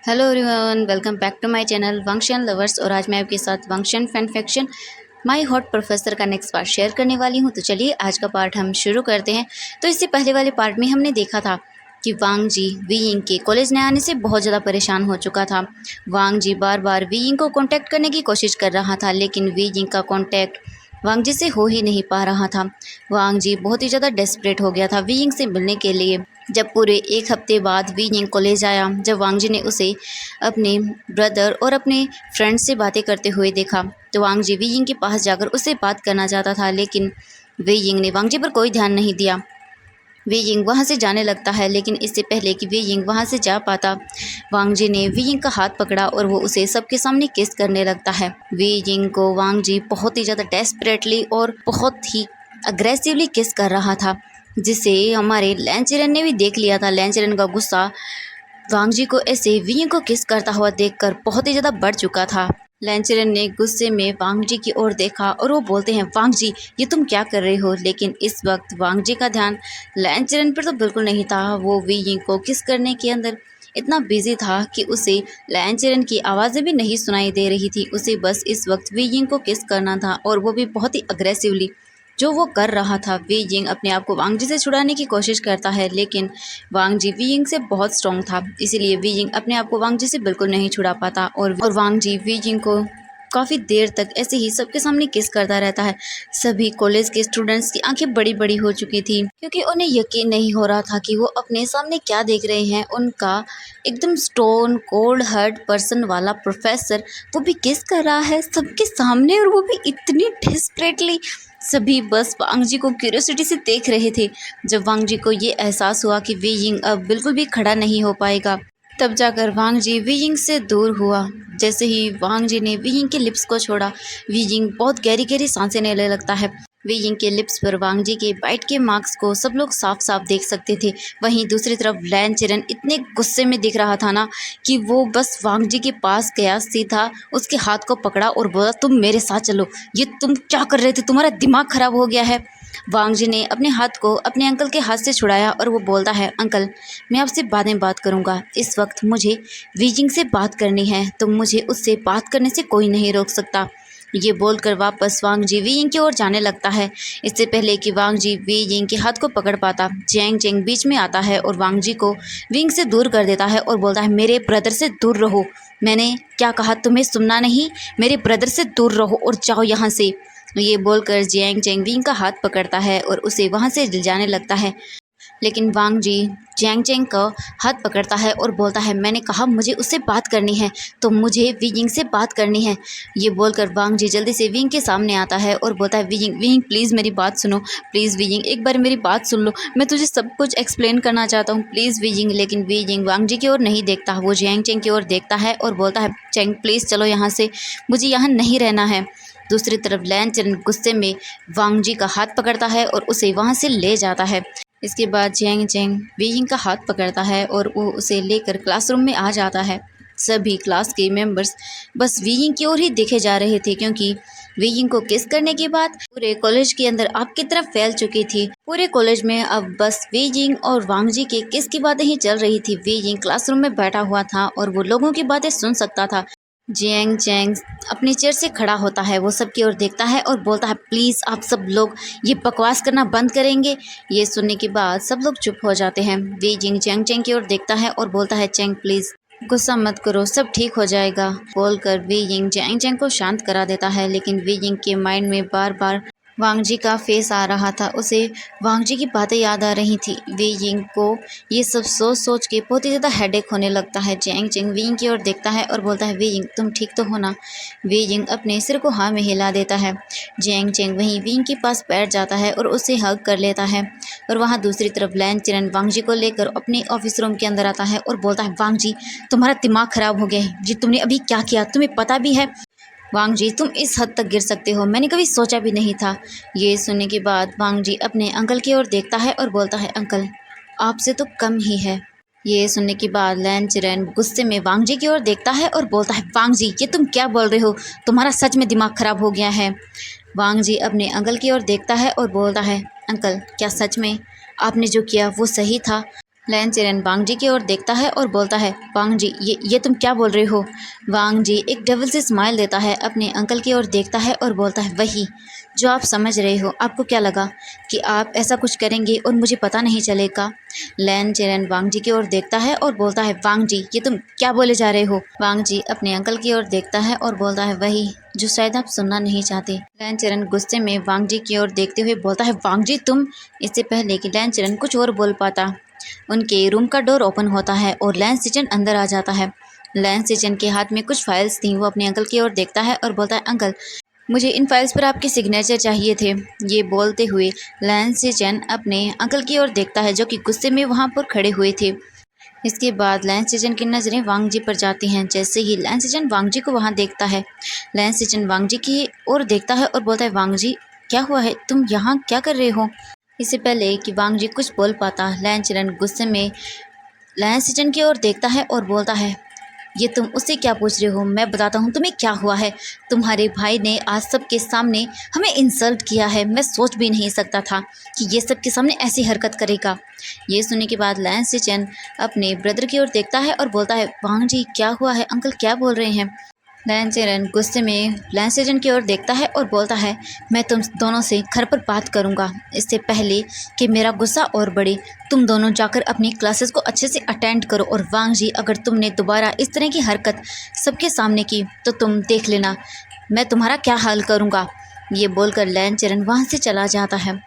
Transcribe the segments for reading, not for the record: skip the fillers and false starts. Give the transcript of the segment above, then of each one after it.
Hello everyone, welcome back to my channel Wangxian lovers. और आज मैं आपके साथ Wangxian fan fiction my hot professor का नेक्स्ट पार्ट शेयर करने वाली हूं। तो चलिए आज का पार्ट हम शुरू करते हैं। तो इससे पहले वाले पार्ट में हमने देखा था कि वांग जी वी यिंग के कॉलेज न आने से बहुत ज़्यादा परेशान हो चुका था। वांग जी बार बार वी यिंग को कॉन्टैक्ट करने की कोशिश कर रहा था, लेकिन वी यिंग का कॉन्टैक्ट वांग जी से हो ही नहीं पा रहा था। वांग जी बहुत ही ज़्यादा डेस्परेट हो गया था वी यिंग से मिलने के लिए। जब पूरे एक हफ्ते बाद वी यिंग कॉलेज आया, जब वांग जी ने उसे अपने ब्रदर और अपने फ्रेंड से बातें करते हुए देखा, तो वांग जी वी यिंग के पास जाकर उससे बात करना चाहता था, लेकिन वी यिंग ने वांग जी पर कोई ध्यान नहीं दिया। वी यिंग वहाँ से जाने लगता है, लेकिन इससे पहले कि वी यिंग वहाँ से जा पाता, वांग जी ने वी यिंग का हाथ पकड़ा और वो उसे सबके सामने किस करने लगता है। वी यिंग को वांग जी बहुत ही ज़्यादा डेस्परेटली और बहुत ही अग्रेसिवली किस कर रहा था, जिसे हमारे लैंचरन ने भी देख लिया था। लैंचरन का गुस्सा वांग जी को ऐसे वी यिंग को किस करता हुआ देखकर बहुत ही ज़्यादा बढ़ चुका था। लैंचरन ने गुस्से में वांग जी की ओर देखा और वो बोलते हैं, वांग जी ये तुम क्या कर रहे हो। लेकिन इस वक्त वांग जी का ध्यान लैंचरन पर तो बिल्कुल नहीं था। वो वी यिंग को किस करने के अंदर इतना बिजी था कि उसे लैंचरन की आवाज़ें भी नहीं सुनाई दे रही थी। उसे बस इस वक्त वी यिंग को किस करना था, और वो भी बहुत ही अग्रेसिवली। जो वो कर रहा था, वी यिंग अपने आप को वांग जी से छुड़ाने की कोशिश करता है, लेकिन वांग जी वी यिंग से बहुत स्ट्रॉन्ग था, इसीलिए वी यिंग अपने आप को वांग जी से बिल्कुल नहीं छुड़ा पाता। और वांग जी वी यिंग को काफ़ी देर तक ऐसे ही सबके सामने किस करता रहता है। सभी कॉलेज के स्टूडेंट्स की आंखें बड़ी बड़ी हो चुकी थी, क्योंकि उन्हें यकीन नहीं हो रहा था कि वो अपने सामने क्या देख रहे हैं। उनका एकदम स्टोन कोल्ड हार्ट पर्सन वाला प्रोफेसर वो भी किस कर रहा है सबके सामने, और वो भी इतनी डेस्परेटली। सभी बस वांग जी को क्यूरियोसिटी से देख रहे थे। जब वांग जी को ये एहसास हुआ कि वी यिंग अब बिल्कुल भी खड़ा नहीं हो पाएगा, तब जाकर वांग जी वी यिंग से दूर हुआ। जैसे ही वांग जी ने वी यिंग के लिप्स को छोड़ा, वी यिंग बहुत गहरी गहरी सांसें लेने लगता है। वी यिंग के लिप्स पर वांग जी के बाइट के मार्क्स को सब लोग साफ साफ देख सकते थे। वहीं दूसरी तरफ लैंचरन इतने गुस्से में दिख रहा था ना, कि वो बस वांग जी के पास गया, सीधा उसके हाथ को पकड़ा और बोला, तुम मेरे साथ चलो। ये तुम क्या कर रहे थे, तुम्हारा दिमाग खराब हो गया है। वांग जी ने अपने हाथ को अपने अंकल के हाथ से छुड़ाया और वो बोलता है, अंकल मैं आपसे बाद में बात करूंगा, इस वक्त मुझे वी यिंग से बात करनी है, तो मुझे उससे बात करने से कोई नहीं रोक सकता। ये बोलकर वापस वांग जी वी यिंग की ओर जाने लगता है। इससे पहले कि वांग जी वी यिंग के हाथ को पकड़ पाता, जैंग चेंग बीच में आता है और वांग जी को वी यिंग से दूर कर देता है और बोलता है, मेरे ब्रदर से दूर रहो। मैंने क्या कहा, तुम्हें सुनना नहीं? मेरे ब्रदर से दूर रहो और जाओ यहाँ से। ये बोलकर जियांग चेंग वी यिंग का हाथ पकड़ता है और उसे वहाँ से ले जाने लगता है। लेकिन वांग जी जियांग चेंग का हाथ पकड़ता है और बोलता है, मैंने कहा मुझे उससे बात करनी है, तो मुझे वी यिंग से बात करनी है। ये बोलकर वांग जी जल्दी से वी यिंग के सामने आता है और बोलता है, वी यिंग प्लीज़ मेरी बात सुनो, प्लीज़ वी यिंग एक बार मेरी बात सुन लो, मैं तुझे सब कुछ एक्सप्लेन करना चाहता हूँ, प्लीज़ वी यिंग। लेकिन वी यिंग वांग जी की ओर नहीं देखता, वो जियांग चेंग की ओर देखता है और बोलता है, चेंग प्लीज़ चलो यहाँ से, मुझे यहाँ नहीं रहना है। दूसरी तरफ लैंचरन गुस्से में वांग जी का हाथ पकड़ता है और उसे वहाँ से ले जाता है। इसके बाद जियांग चेंग वी यिंग का हाथ पकड़ता है और वो उसे लेकर क्लासरूम में आ जाता है। सभी क्लास के मेंबर्स बस वी यिंग की ओर ही देखे जा रहे थे, क्योंकि वी यिंग को किस करने के बाद पूरे कॉलेज के अंदर आग की तरफ फैल चुकी थी। पूरे कॉलेज में अब बस वी यिंग और वांग जी के किस की बातें ही चल रही थी। वी यिंग क्लासरूम में बैठा हुआ था और वो लोगों की बातें सुन सकता था। जियांग चेंग अपनी चेयर से खड़ा होता है, वो सबकी ओर देखता है और बोलता है, प्लीज़ आप सब लोग ये बकवास करना बंद करेंगे। ये सुनने के बाद सब लोग चुप हो जाते हैं। वी यिंग जियांग चेंग की ओर देखता है और बोलता है, चेंग प्लीज़ गुस्सा मत करो, सब ठीक हो जाएगा। बोलकर वी यिंग जियांग चेंग को शांत करा देता है। लेकिन वी यिंग के माइंड में बार बार वांग जी का फेस आ रहा था, उसे वांग जी की बातें याद आ रही थी। वी यिंग को ये सब सोच सोच के बहुत ही ज़्यादा हेडेक होने लगता है। जियांग चेंग वी यिंग की ओर देखता है और बोलता है, वी यिंग तुम ठीक तो हो ना? वी यिंग अपने सिर को हाँ में हिला देता है। जियांग चेंग वहीं वी यिंग के पास बैठ जाता है और उसे हग कर लेता है। और वहाँ दूसरी तरफ लैंचरन वांग जी को लेकर अपने ऑफिस रूम के अंदर आता है और बोलता है, वांग जी तुम्हारा दिमाग खराब हो गया है, जी तुमने अभी क्या किया तुम्हें पता भी है? वांग जी तुम इस हद तक गिर सकते हो, मैंने कभी सोचा भी नहीं था। ये सुनने के बाद वांग जी अपने अंकल की ओर देखता है और बोलता है, अंकल आपसे तो कम ही है। ये सुनने के बाद लैंचरन गुस्से में वांग जी की ओर देखता है और बोलता है, वांग जी ये तुम क्या बोल रहे हो, तुम्हारा सच में दिमाग खराब हो गया है। वांग जी अपने अंकल की ओर देखता है और बोलता है, अंकल क्या सच में आपने जो किया वो सही था? लैन चेरन वांग जी की ओर देखता है और बोलता है, वांग जी ये तुम क्या बोल रहे हो? वांग जी एक डबल से स्माइल देता है, अपने अंकल की ओर देखता है और बोलता है, वही जो आप समझ रहे हो। आपको क्या लगा कि आप ऐसा कुछ करेंगे और मुझे पता नहीं चलेगा? लैन चेरन वांग जी की ओर देखता है और बोलता है, वांग जी ये तुम क्या बोले जा रहे हो? वांग जी अपने अंकल की ओर देखता है और बोलता है, वही जो शायद आप सुनना नहीं चाहते। लैन चेरन गुस्से में वांग जी की ओर देखते हुए बोलता है, वांग जी तुम। इससे पहले कि लैन चेरन कुछ और बोल पाता, उनके रूम का डोर ओपन होता है और लैन सिचन अंदर आ जाता है। लैन सिचन के हाथ में कुछ फाइल्स थी। वो अपने अंकल की ओर देखता है और बोलता है, अंकल मुझे इन फाइल्स पर आपके सिग्नेचर चाहिए थे। ये बोलते हुए लैन सिचन अपने अंकल की ओर देखता है, जो कि गुस्से में वहाँ पर खड़े हुए थे। इसके बाद लैन सिचन की नज़रें वांग जी पर जाती हैं। जैसे ही लैन सिचन वांग जी को वहाँ देखता है, लैन सिचन वांग जी की ओर देखता है और बोलता है, वांग जी क्या हुआ है? तुम यहाँ क्या कर रहे हो? इससे पहले कि वांग जी कुछ बोल पाता, लैन चेरन गुस्से में लैन सिचन की ओर देखता है और बोलता है, ये तुम उससे क्या पूछ रहे हो? मैं बताता हूँ तुम्हें क्या हुआ है। तुम्हारे भाई ने आज सबके सामने हमें इंसल्ट किया है। मैं सोच भी नहीं सकता था कि ये सबके सामने ऐसी हरकत करेगा। ये सुनने के बाद लैन सिचन अपने ब्रदर की ओर देखता है और बोलता है, वांग जी क्या हुआ है? अंकल क्या बोल रहे हैं? लैन चेरन गुस्से में लैन सिचन की ओर देखता है और बोलता है, मैं तुम दोनों से घर पर बात करूंगा। इससे पहले कि मेरा गुस्सा और बढ़े, तुम दोनों जाकर अपनी क्लासेस को अच्छे से अटेंड करो। और वांग जी अगर तुमने दोबारा इस तरह की हरकत सबके सामने की तो तुम देख लेना मैं तुम्हारा क्या हाल करूंगा। ये बोलकर लैन चेरन वहाँ से चला जाता है।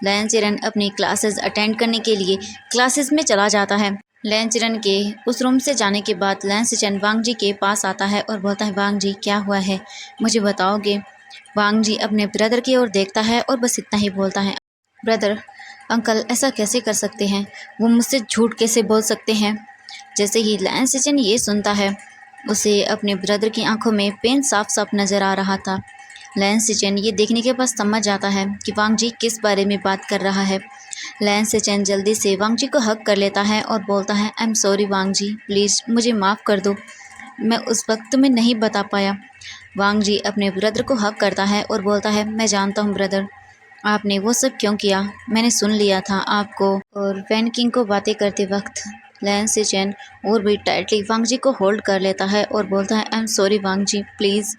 लैन चेरन अपनी क्लासेस अटेंड करने के लिए क्लासेस में चला जाता है। लैन चेरन के उस रूम से जाने के बाद लैन सिचन वांग जी के पास आता है और बोलता है, वांग जी क्या हुआ है, मुझे बताओगे? वांग जी अपने ब्रदर की ओर देखता है और बस इतना ही बोलता है, ब्रदर अंकल ऐसा कैसे कर सकते हैं? वो मुझसे झूठ कैसे बोल सकते हैं? जैसे ही लैन सिचन ये सुनता है, उसे अपने ब्रदर की आंखों में पेन साफ साफ नज़र आ रहा था। लैन सिचन ये देखने के बाद समझ जाता है कि वांग जी किस बारे में बात कर रहा है। लैन सिचन जल्दी से वांग जी को हग कर लेता है और बोलता है, I am sorry Wang ji, please मुझे माफ़ कर दो, मैं उस वक्त तुम्हें नहीं बता पाया। वांग जी अपने ब्रदर को हग करता है और बोलता है, मैं जानता हूँ ब्रदर, आपने वो सब क्यों किया, मैंने सुन लिया था आपको और वैन किंग को बातें करते वक्त। लैन सिचन और भी टाइटली वांग जी को होल्ड कर लेता है और बोलता है, I am sorry Wang ji, please.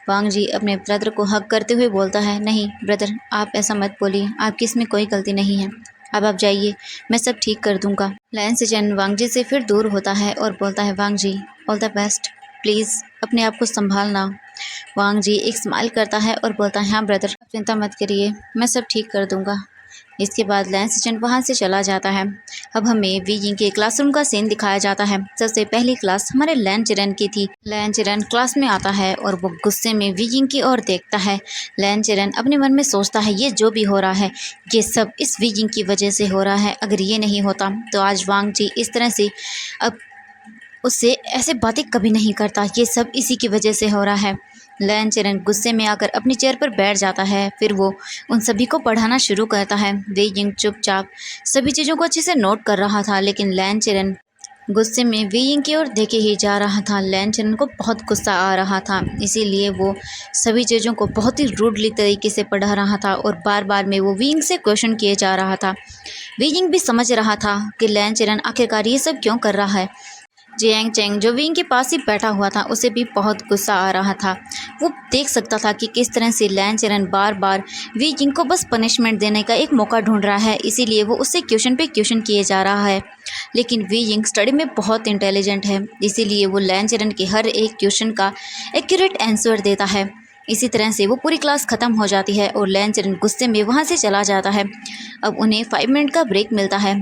Wang Ji अपने ब्रदर को हग करते हुए बोलता है, नहीं ब्रदर आप ऐसा मत बोलिए, आपकी इसमें कोई गलती नहीं है, अब आप जाइए, मैं सब ठीक कर दूंगा। लैन सिचन वांग जी से फिर दूर होता है और बोलता है, वांग जी ऑल द बेस्ट, प्लीज़ अपने आप को संभालना। वांग जी एक स्माइल करता है और बोलता है, हाँ ब्रदर चिंता मत करिए, मैं सब ठीक कर दूंगा। इसके बाद लैन सिचन वहाँ से चला जाता है। अब हमें वी यिंग के क्लासरूम का सीन दिखाया जाता है। सबसे पहली क्लास हमारे लैन चेरन की थी। लैन चेरन क्लास में आता है और वो गुस्से में वी यिंग की ओर देखता है। लैन चेरन अपने मन में सोचता है, ये जो भी हो रहा है ये सब इस वी यिंग की वजह से हो रहा है। अगर ये नहीं होता तो आज वांग जी इस तरह से अब उससे ऐसे बातें कभी नहीं करता। ये सब इसी की वजह से हो रहा है। लैन चेरन गुस्से में आकर अपनी चेयर पर बैठ जाता है। फिर वो उन सभी को पढ़ाना शुरू करता है। वे यिंग चुपचाप सभी चीज़ों को अच्छे से नोट कर रहा था, लेकिन लैन चेरन गुस्से में वे यिंग की ओर देखे ही जा रहा था। लैन चेरन को बहुत गुस्सा आ रहा था, इसीलिए वो सभी चीज़ों को बहुत ही रूडली तरीके से पढ़ा रहा था और बार बार में वो वे यिंग से क्वेश्चन किए जा रहा था। वे यिंग भी समझ रहा था कि लैन चेरन आखिरकार ये सब क्यों कर रहा है। जियांग चेंग जो विंग के पास ही बैठा हुआ था, उसे भी बहुत गुस्सा आ रहा था। वो देख सकता था कि किस तरह से लैन चेरन बार बार वी जिंग को बस पनिशमेंट देने का एक मौका ढूंढ रहा है, इसीलिए वो उससे क्वेश्चन पे क्वेश्चन किए जा रहा है। लेकिन वी जिंग स्टडी में बहुत इंटेलिजेंट है, इसीलिए वो लैन चेरन के हर एक क्वेश्चन का एक्यूरेट आंसर देता है। इसी तरह से वो पूरी क्लास ख़त्म हो जाती है और लैन चेरन गुस्से में वहाँ से चला जाता है। अब उन्हें 5 मिनट का ब्रेक मिलता है।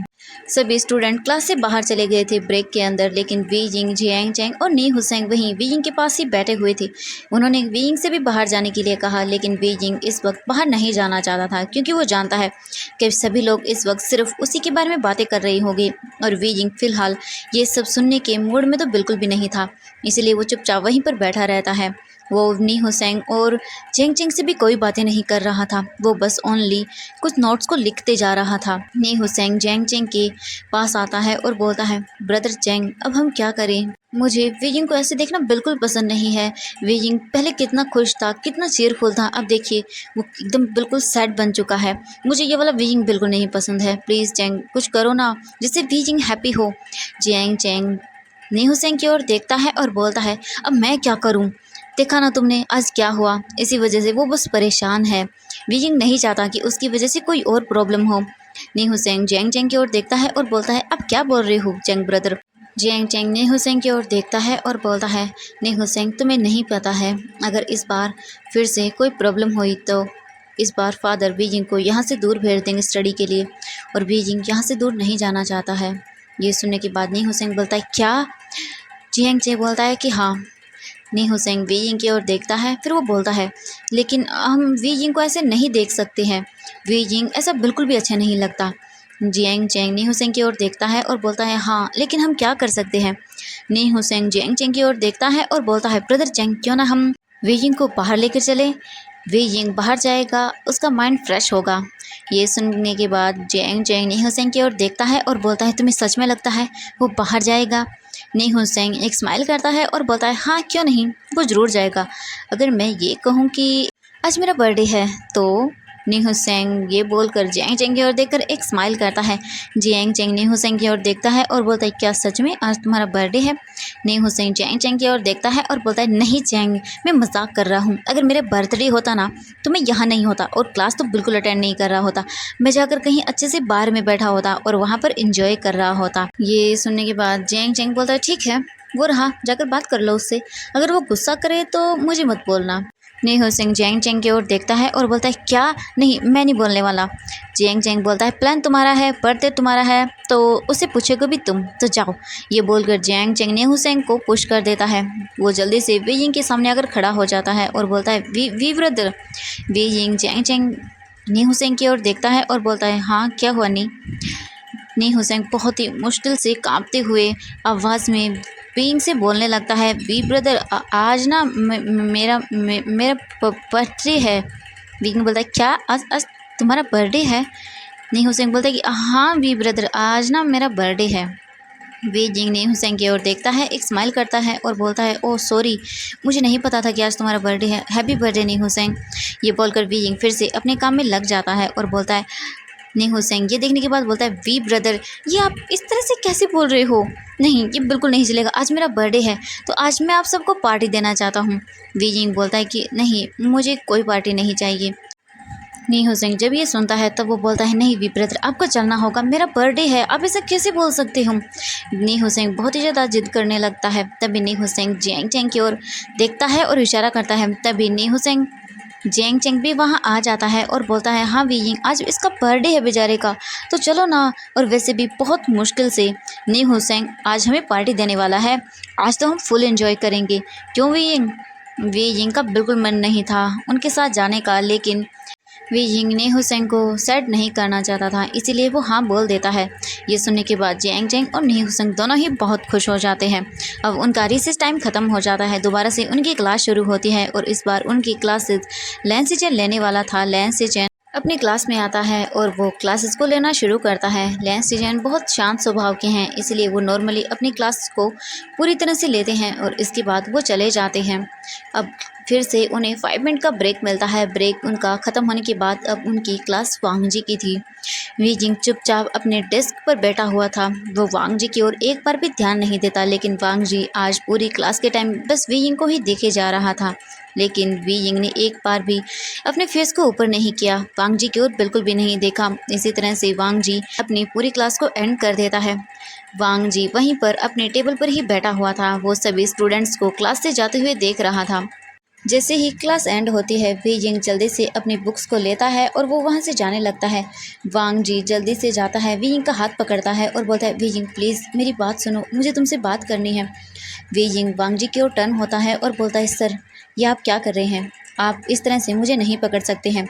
सभी स्टूडेंट क्लास से बाहर चले गए थे ब्रेक के अंदर, लेकिन वी जिंग, जियांग चेंग और नी हुसैंग वहीं वी जिंग के पास ही बैठे हुए थे। उन्होंने वी जिंग से भी बाहर जाने के लिए कहा, लेकिन वी जिंग इस वक्त बाहर नहीं जाना चाहता था, क्योंकि वो जानता है कि सभी लोग इस वक्त सिर्फ उसी के बारे में बातें कर रही होंगी और वी जिंग फिलहाल ये सब सुनने के मूड में तो बिल्कुल भी नहीं था, इसलिए वो चुपचाप वहीं पर बैठा रहता है। वो नी हुसैन और जेंग जेंग से भी कोई बातें नहीं कर रहा था, वो बस ओनली कुछ नोट्स को लिखते जा रहा था। नी हुसैन जेंग जेंग के पास आता है और बोलता है, ब्रदर जेंग, अब हम क्या करें? मुझे वीजिंग को ऐसे देखना बिल्कुल पसंद नहीं है। वीजिंग पहले कितना खुश था, कितना चीरफुल था, अब देखिए वो एकदम बिल्कुल सैड बन चुका है। मुझे ये वाला वीजिंग बिल्कुल नहीं पसंद है। प्लीज़ जेंग कुछ करो ना, जिससे वीजिंग हैप्पी हो। जेंग जेंग नी हुसैन की ओर देखता है और बोलता है, अब मैं क्या करूं? देखा ना तुमने आज क्या हुआ, इसी वजह से वो बस परेशान है। वीजिंग नहीं चाहता कि उसकी वजह से कोई और प्रॉब्लम हो। नी हुसैन जेंग जेंग की ओर देखता है और बोलता है, अब क्या बोल रहे हो जेंग ब्रदर? जेंग जेंग नी हुसैन की ओर देखता है और बोलता है, नी हुसैन तुम्हें नहीं पता है, अगर इस बार फिर से कोई प्रॉब्लम हुई तो इस बार फादर बीजिंग को यहाँ से दूर भेज देंगे स्टडी के लिए, और बीजिंग यहाँ से दूर नहीं जाना चाहता है। ये सुनने के बाद नी हुसैन बोलता है, क्या? जियांग चे बोलता है कि हाँ। नी हुसैन वीजिंग की ओर देखता है, फिर वो बोलता है, लेकिन हम वीजिंग को ऐसे नहीं देख सकते हैं, वीजिंग ऐसा बिल्कुल भी अच्छा नहीं लगता। जियांग चेंग नी हुसैन की ओर देखता है और बोलता है, हाँ लेकिन हम क्या कर सकते हैं? नी हुसैन जियांग चेंग की ओर देखता है और बोलता है, ब्रदर चेंग, क्यों ना हम वीजिंग को बाहर लेकर चलें? वीजिंग बाहर जाएगा, उसका माइंड फ्रेश होगा। ये सुनने के बाद जियांग चेंग नी हुसैन की ओर देखता है और बोलता है, तुम्हें सच में लगता है वो बाहर जाएगा? नी हुसैन एक स्माइल करता है और बोलता है, हाँ क्यों नहीं, वो ज़रूर जाएगा। अगर मैं ये कहूँ कि आज मेरा बर्थडे है तो? नी हुसैन ये बोलकर जियांग चेंग की ओर देखकर एक स्माइल करता है। जियांग चेंग नी हुसैन की ओर देखता है और बोलता है, क्या सच में आज तुम्हारा बर्थडे है? नी हुसैन जियांग चेंग की ओर देखता है और बोलता है, नहीं चेंग, मैं मजाक कर रहा हूँ, अगर मेरे बर्थडे होता ना तो मैं यहाँ नहीं होता और क्लास तो बिल्कुल अटेंड नहीं कर रहा होता, मैं जाकर कहीं अच्छे से बार में बैठा होता और वहाँ पर इंजॉय कर रहा होता। ये सुनने के बाद जियांग चेंग बोलता है, ठीक है, वो रहा, जाकर बात कर लो उससे, अगर वो गुस्सा करे तो मुझे मत बोलना। नी हुसैन जियांग चेंग की ओर देखता है और बोलता है, क्या? नहीं, मैं नहीं बोलने वाला। जियांग चेंग बोलता है, प्लान तुम्हारा है, बर्थडे तुम्हारा है, तो उसे पूछेगा भी तुम, तो जाओ। ये बोलकर जियांग चेंग नी हुसैन को पुश कर देता है। वो जल्दी से वीजिंग के सामने आकर खड़ा हो जाता है और बोलता है, Wei brother. Wei Ying Jiang Cheng Nie Huaisang की ओर देखता है और बोलता है, हाँ क्या हुआ नी? नी हुसैन बहुत ही मुश्किल से कांपते हुए आवाज़ में बीइंग से बोलने लगता है, वी ब्रदर, आज ना मेरा बर्थडे है। बीइंग बोलता है, क्या आज आज तुम्हारा बर्थडे है? नी हुसैन बोलता है कि हाँ वी ब्रदर, आज ना मेरा बर्थडे है। बीजिंग नी हुसैन की ओर देखता है, एक स्माइल करता है और बोलता है, ओह सॉरी, मुझे नहीं पता था कि आज तुम्हारा बर्थडे है, हैप्पी बर्थडे नी हुसैन। ये बोलकर बीजिंग फिर से अपने काम में लग जाता है और बोलता है, नी हुसैन ये देखने के बाद बोलता है, वी ब्रदर, ये आप इस तरह से कैसे बोल रहे हो? नहीं, ये बिल्कुल नहीं चलेगा, आज मेरा बर्थडे है तो आज मैं आप सबको पार्टी देना चाहता हूँ। बीजिंग बोलता है कि नहीं, मुझे कोई पार्टी नहीं चाहिए। नी हुसैन जब ये सुनता है तब वो बोलता है, नहीं वी ब्रदर, आपको चलना होगा, मेरा बर्थडे है, आप ऐसा कैसे बोल सकते हो? नी हुसैन बहुत ही ज़्यादा जिद करने लगता है। तभी नी हुसैन जियांग चेंग की ओर देखता है और इशारा करता है। तभी नी हुसैन जियांग चेंग भी वहाँ आ जाता है और बोलता है, हाँ वीयिंग, आज इसका बर्थडे है बेचारे का, तो चलो ना। और वैसे भी बहुत मुश्किल से नी हुसैन आज हमें पार्टी देने वाला है, आज तो हम फुल एंजॉय करेंगे, क्यों वीयिंग? वीयिंग का बिल्कुल मन नहीं था उनके साथ जाने का, लेकिन वीयिंग ने हुसैन को सैड नहीं करना चाहता था, इसीलिए वो हाँ बोल देता है। ये सुनने के बाद जियांग चेंग और नी हुसैन दोनों ही बहुत खुश हो जाते हैं। अब उनका रिसेस टाइम ख़त्म हो जाता है, दोबारा से उनकी क्लास शुरू होती है और इस बार उनकी क्लासेस लैन सिचेन लेने वाला था। लैन सिचेन अपनी क्लास में आता है और वो क्लासेस को लेना शुरू करता है। लैन सिचेन बहुत शांत स्वभाव के हैं, इसलिए वो नॉर्मली अपनी क्लास को पूरी तरह से लेते हैं और इसके बाद वो चले जाते हैं। अब फिर से उन्हें 5 मिनट का ब्रेक मिलता है। ब्रेक उनका ख़त्म होने के बाद अब उनकी क्लास वांग जी की थी। वीजिंग चुपचाप अपने डेस्क पर बैठा हुआ था, वो वांग जी की ओर एक बार भी ध्यान नहीं देता, लेकिन वांग जी आज पूरी क्लास के टाइम बस वीजिंग को ही देखे जा रहा था। लेकिन वीजिंग ने एक बार भी अपने फेस को ऊपर नहीं किया, वांग जी की ओर बिल्कुल भी नहीं देखा। इसी तरह से वांग जी अपनी पूरी क्लास को एंड कर देता है। वांग जी वहीं पर अपने टेबल पर ही बैठा हुआ था, वो सभी स्टूडेंट्स को क्लास से जाते हुए देख रहा था। जैसे ही क्लास एंड होती है, वीजिंग जल्दी से अपनी बुक्स को लेता है और वो वहाँ से जाने लगता है। वांग जी जल्दी से जाता है, वीजिंग का हाथ पकड़ता है और बोलता है, वीजिंग प्लीज़ मेरी बात सुनो, मुझे तुमसे बात करनी है। वीजिंग वांग जी की ओर टर्न होता है और बोलता है, सर ये आप क्या कर रहे हैं? आप इस तरह से मुझे नहीं पकड़ सकते हैं।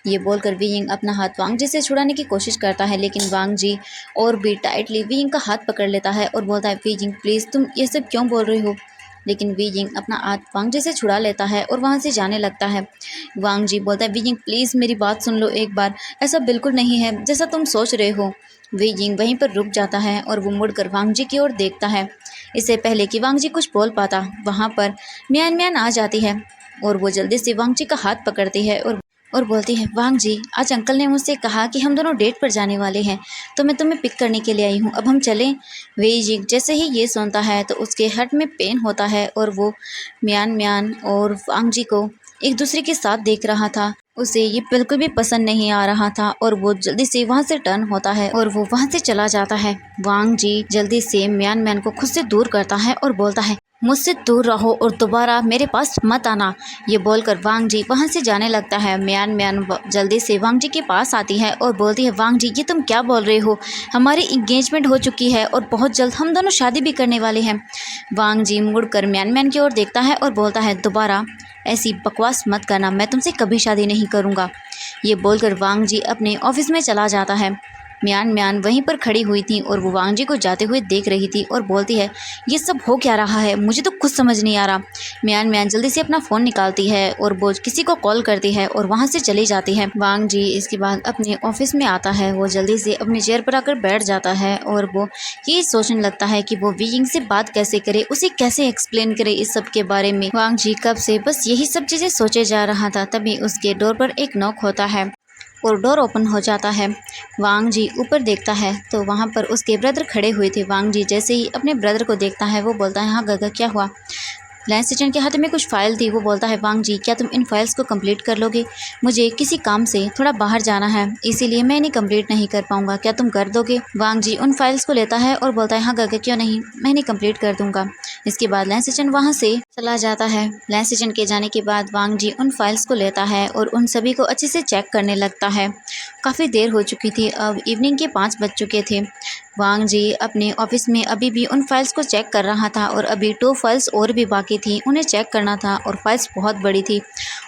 ये बोलकर वीजिंग अपना हाथ वांग जी से छुड़ाने की कोशिश करता है, लेकिन वांग जी और भी टाइटली वीजिंग का हाथ पकड़ लेता है और बोलता है, वीजिंग प्लीज़ तुम ये सब क्यों बोल रहे हो? लेकिन वी जिंग अपना हाथ वांग जी से छुड़ा लेता है और वहाँ से जाने लगता है। वांग जी बोलता है, वी जिंग प्लीज़ मेरी बात सुन लो एक बार, ऐसा बिल्कुल नहीं है जैसा तुम सोच रहे हो। वी जिंग वहीं पर रुक जाता है और वो मुड़कर वांग जी की ओर देखता है। इससे पहले कि वांग जी कुछ बोल पाता, वहाँ पर म्यान म्यान आ जाती है और वो जल्दी से वांग जी का हाथ पकड़ती है और बोलती है, वांग जी आज अंकल ने मुझसे कहा कि हम दोनों डेट पर जाने वाले हैं, तो मैं तुम्हें पिक करने के लिए आई हूँ, अब हम चलें। वे जी जैसे ही ये सुनता है तो उसके हार्ट में पेन होता है और वो म्यान म्यान और वांग जी को एक दूसरे के साथ देख रहा था। उसे ये बिल्कुल भी पसंद नहीं आ रहा था और वो जल्दी से वहाँ से टर्न होता है और वो वहाँ से चला जाता है। वांग जी जल्दी से म्यान म्यान को खुद से दूर करता है और बोलता है, मुझसे दूर रहो और दोबारा मेरे पास मत आना। ये बोलकर वांग जी वहाँ से जाने लगता है। म्यान म्यान जल्दी से वांग जी के पास आती है और बोलती है, वांग जी ये तुम क्या बोल रहे हो, हमारी इंगेजमेंट हो चुकी है और बहुत जल्द हम दोनों शादी भी करने वाले हैं। वांग जी मुड़कर म्यान म्यान की ओर देखता है और बोलता है, दोबारा ऐसी बकवास मत करना, मैं तुमसे कभी शादी नहीं करूँगा। ये बोलकर वांग जी अपने ऑफिस में चला जाता है। म्यान म्यान वहीं पर खड़ी हुई थी और वो वांग जी को जाते हुए देख रही थी और बोलती है, ये सब हो क्या रहा है, मुझे तो कुछ समझ नहीं आ रहा। म्यान म्यान जल्दी से अपना फ़ोन निकालती है और वो किसी को कॉल करती है और वहाँ से चली जाती है। वांग जी इसके बाद अपने ऑफिस में आता है। वो जल्दी से अपनी चेयर पर आकर बैठ जाता है और वो ये सोचने लगता है कि वो वी जिंग से बात कैसे करे, उसे कैसे एक्सप्लेन करे इस सब के बारे में। वांग जी कब से बस यही सब चीज़ें सोचे जा रहा था, तभी उसके डोर पर एक नॉक होता है और डोर ओपन हो जाता है। वांग जी ऊपर देखता है तो वहाँ पर उसके ब्रदर खड़े हुए थे। वांग जी जैसे ही अपने ब्रदर को देखता है वो बोलता है, हाँ गगा क्या हुआ। लैंस सेचन के हाथ में कुछ फाइल थी। वो बोलता है, वांग जी क्या तुम इन फाइल्स को कंप्लीट कर लोगे, मुझे किसी काम से थोड़ा बाहर जाना है इसीलिए मैं इन्हें कंप्लीट नहीं कर पाऊंगा, क्या तुम कर दोगे। वांग जी उन फाइल्स को लेता है और बोलता है, हाँ गगा क्यों नहीं, मैं इन्हें कंप्लीट कर दूंगा। इसके बाद लैंस सेचन वहाँ से चला जाता है। लैंस सेचन के जाने के बाद वांग जी उन फाइल्स को लेता है और उन सभी को अच्छे से चेक करने लगता है। काफ़ी देर हो चुकी थी, अब इवनिंग के 5 बज चुके थे। वांग जी अपने ऑफिस में अभी भी उन फाइल्स को चेक कर रहा था और अभी 2 फाइल्स और भी बाकी थी, उन्हें चेक करना था और फाइल्स बहुत बड़ी थी।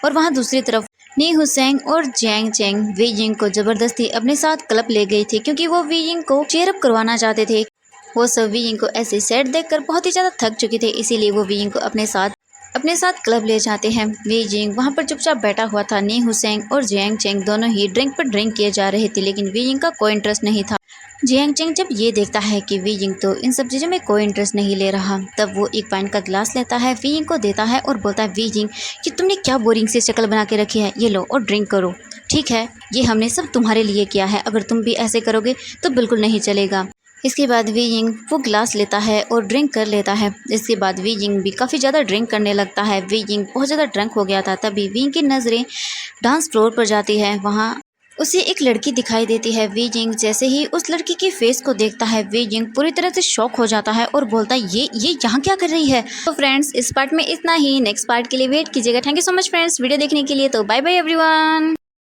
और वहाँ दूसरी तरफ नी हुसैन और जैंग चेंग वी जिंग को ज़बरदस्ती अपने साथ क्लब ले गई थी क्योंकि वो वी जिंग को चेयरअप करवाना चाहते थे। वो सब वी जिंग को ऐसे सेट देखकर बहुत ही ज़्यादा थक चुके थे, इसीलिए वो वी जिंग को अपने साथ क्लब ले जाते हैं। वी जिंग वहाँ पर चुपचाप बैठा हुआ था। नी हुसैन और जियांग चेंग दोनों ही ड्रिंक पर ड्रिंक किए जा रहे थे, लेकिन वी जिंग का कोई इंटरेस्ट नहीं था। जियांग चेंग जब ये देखता है कि वी जिंग तो इन सब चीज़ों में कोई इंटरेस्ट नहीं ले रहा, तब वो एक वाइन का गिलास लेता है, वी जिंग को देता है और बोलता है, वी जिंग कि तुमने क्या बोरिंग से शक्ल बना के रखी है, ये लो और ड्रिंक करो। ठीक है, ये हमने सब तुम्हारे लिए किया है, अगर तुम भी ऐसे करोगे तो बिल्कुल नहीं चलेगा। इसके बाद वी जिंग वो गिलास लेता है और ड्रिंक कर लेता है। इसके बाद वी जिंग भी काफ़ी ज़्यादा ड्रिंक करने लगता है। वी जिंग बहुत ज़्यादा ड्रंक हो गया था। तभी वी जिंग की नज़रें डांस फ्लोर पर जाती है। वहाँ उसे एक लड़की दिखाई देती है। वी जिंग जैसे ही उस लड़की के फेस को देखता है, वी जिंग पूरी तरह से शॉक हो जाता है और बोलता है, ये यहाँ क्या कर रही है। तो फ्रेंड्स इस पार्ट में इतना ही, नेक्स्ट पार्ट के लिए वेट कीजिएगा। Thank you so much friends video देखने के लिए। तो बाय बाय एवरीवन।